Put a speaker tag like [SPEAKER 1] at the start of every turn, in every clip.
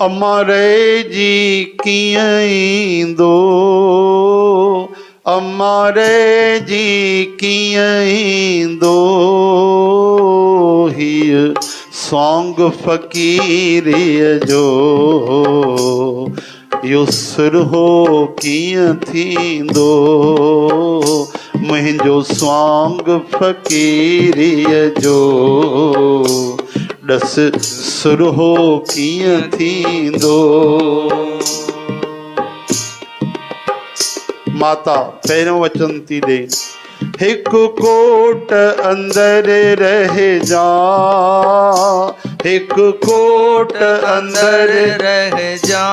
[SPEAKER 1] अमारे जी कीअं ईंदो, अमारे जी कीअं ईंदो, हीअ सौंग फ़क़ीरीअ जो युसर हो कीअं थींदो, मुंहिंजो सौंग फ़क़ीरीअ जो ॾस सुरहो कीअं थींदो। माता पहिरियों वचन थी ॾे, हिकु कोट अंदर रह जा, हिकु कोट अंदर
[SPEAKER 2] रह जा,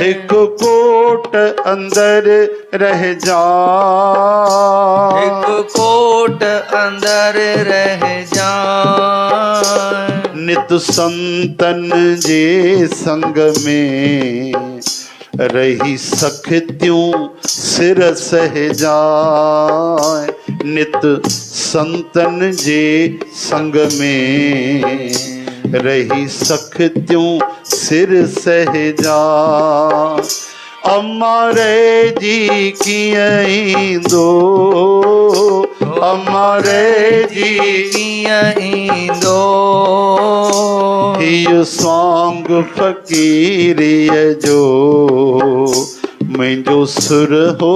[SPEAKER 1] हिकु कोट अंदर रह जा,
[SPEAKER 2] हिकु कोट अंदर रह जा,
[SPEAKER 1] नित संतन जे संग में रही सखतियूं सिर सहजाए, नित संतन जे संग में रही सखतियूं सिर सहजाए, अमारे जी कीअं ईंदो, अमारे जी
[SPEAKER 2] कीअं ईंदो,
[SPEAKER 1] हीअ सौंग फ़क़ीरीअ जो मुंहिंजो सुर हो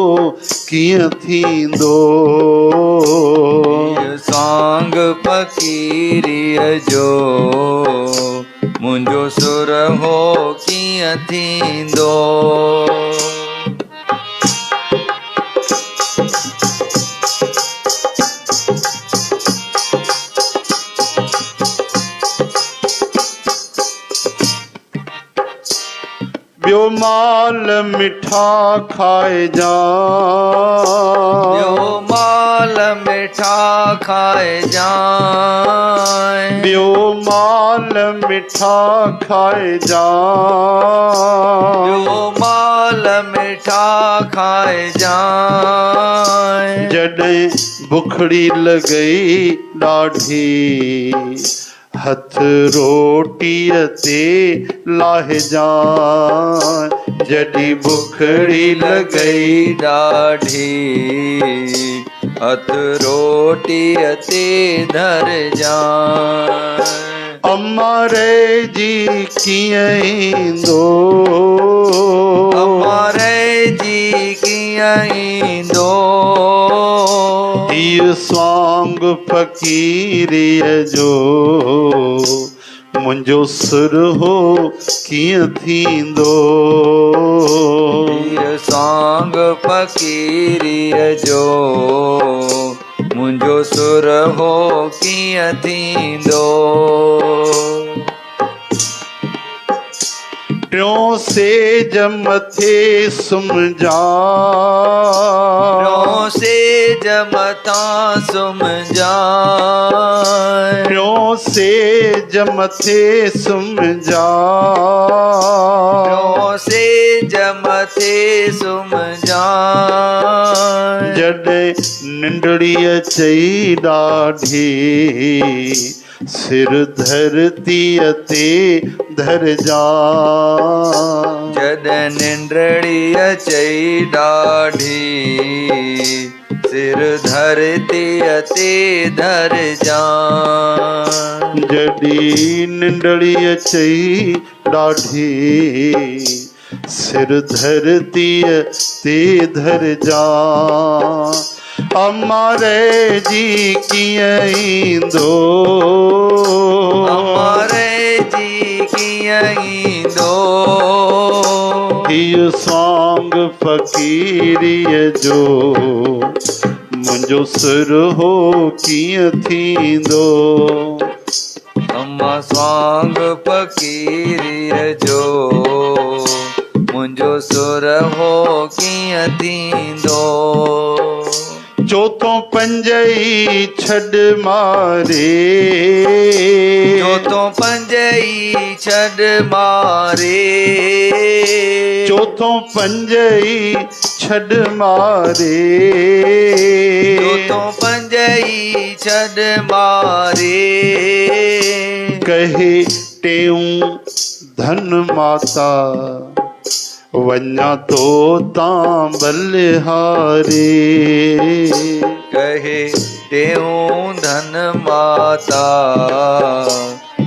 [SPEAKER 1] कीअं थींदो,
[SPEAKER 2] हीअ सौंग फ़क़ीरीअ जो मुंहिंजो सुर हो कीअं थींदो।
[SPEAKER 1] ॿियो माल मिठा खाइजा,
[SPEAKER 2] ॿियो माल मिठा खाइजा,
[SPEAKER 1] ॿियो माल मिठा खाइजा,
[SPEAKER 2] ॿियो माल मिठा खाइजा,
[SPEAKER 1] जॾहिं बुखड़ी लॻई ॾाढी हथ रोटीअ ते लाहिजा, जॾहिं बुखड़ी लॻई
[SPEAKER 2] ॾाढी हथ रोटीअ ते धरजा,
[SPEAKER 1] अमारे जी कीअं ईंदो,
[SPEAKER 2] अमारे जी कीअं ईंदो,
[SPEAKER 1] हीअ सौंग फ़क़ीरीअ जो मुंहिंजो सुर हो कीअं थींदो,
[SPEAKER 2] हीअ सौंग फ़क़ीरीअ जो मुंहिंजो सुर हो कीअं थींदो।
[SPEAKER 1] टियों सेज मथे सुम्हिजा,
[SPEAKER 2] टियों सेज मथां सुम्हिजा,
[SPEAKER 1] टियों सेज मथे सुम्हिजा,
[SPEAKER 2] टियों सेज मथे सुम्हिजा,
[SPEAKER 1] जॾहिं निंडड़ीअ चई ॾाढी सिर धरतीअ ते धरजा,
[SPEAKER 2] जॾहिं निंडड़ीअ चई ॾाढी सिर धरतीअ ते धरजा,
[SPEAKER 1] जॾहिं निंडड़ीअ चई ॾाढी सिर धरतीअ ते धरजा, अमारे जी कीअं ईंदो,
[SPEAKER 2] अमारे जी कीअं ईंदो,
[SPEAKER 1] हीअ सौंग फ़क़ीरीअ जो मुंहिंजो सुर हो कीअं थींदो,
[SPEAKER 2] अम्मा सौंग फ़क़ीरीअ जो मुंहिंजो सुर हो कीअं थींदो।
[SPEAKER 1] चोथों पंजई छॾ मारे,
[SPEAKER 2] चोथों पंजई छॾ मारे,
[SPEAKER 1] चोथों पंजई छॾ मारे,
[SPEAKER 2] चोथों पंजई छॾ मारे,
[SPEAKER 1] कहे टेऊं धन माता वञा तो तां बलिहारी
[SPEAKER 2] कहे तेऊं धन माता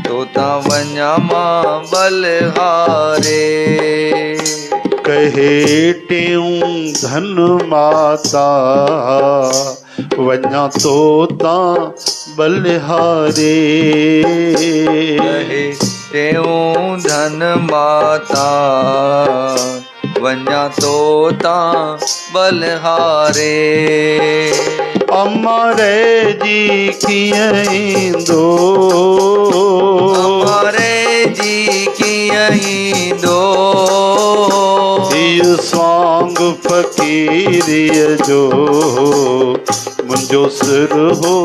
[SPEAKER 2] तोता वञा मां बलिहारे
[SPEAKER 1] कहे टेऊं धन माता वञा तो तां बलिहारे
[SPEAKER 2] कहे तेऊं धन माता वञा तो तां बलिहारे
[SPEAKER 1] अमरे जी कीअं ईंदो
[SPEAKER 2] अमरे जी कीअं ईंदो
[SPEAKER 1] हीअ स्वांग फ़क़ीरीअ जो मुंहिंजो सिर हो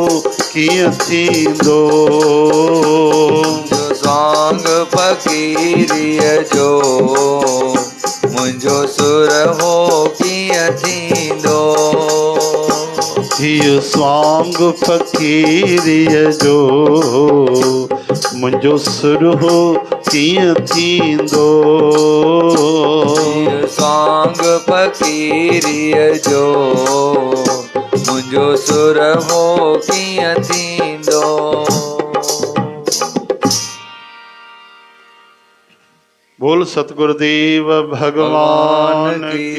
[SPEAKER 1] कीअं थींदो
[SPEAKER 2] जो स्वांग फ़क़ीरीअ जो मुंहिंजो सुर हो कीअं थींदो
[SPEAKER 1] हीअ स्वांग फ़क़ीरीअ जो मुंहिंजो सुर हो कीअं थींदो
[SPEAKER 2] स्वांग फ़क़ीरीअ जो मुंहिंजो सुर हो कीअं थींदो।
[SPEAKER 1] बोल सतगुरुदेव भगवान की।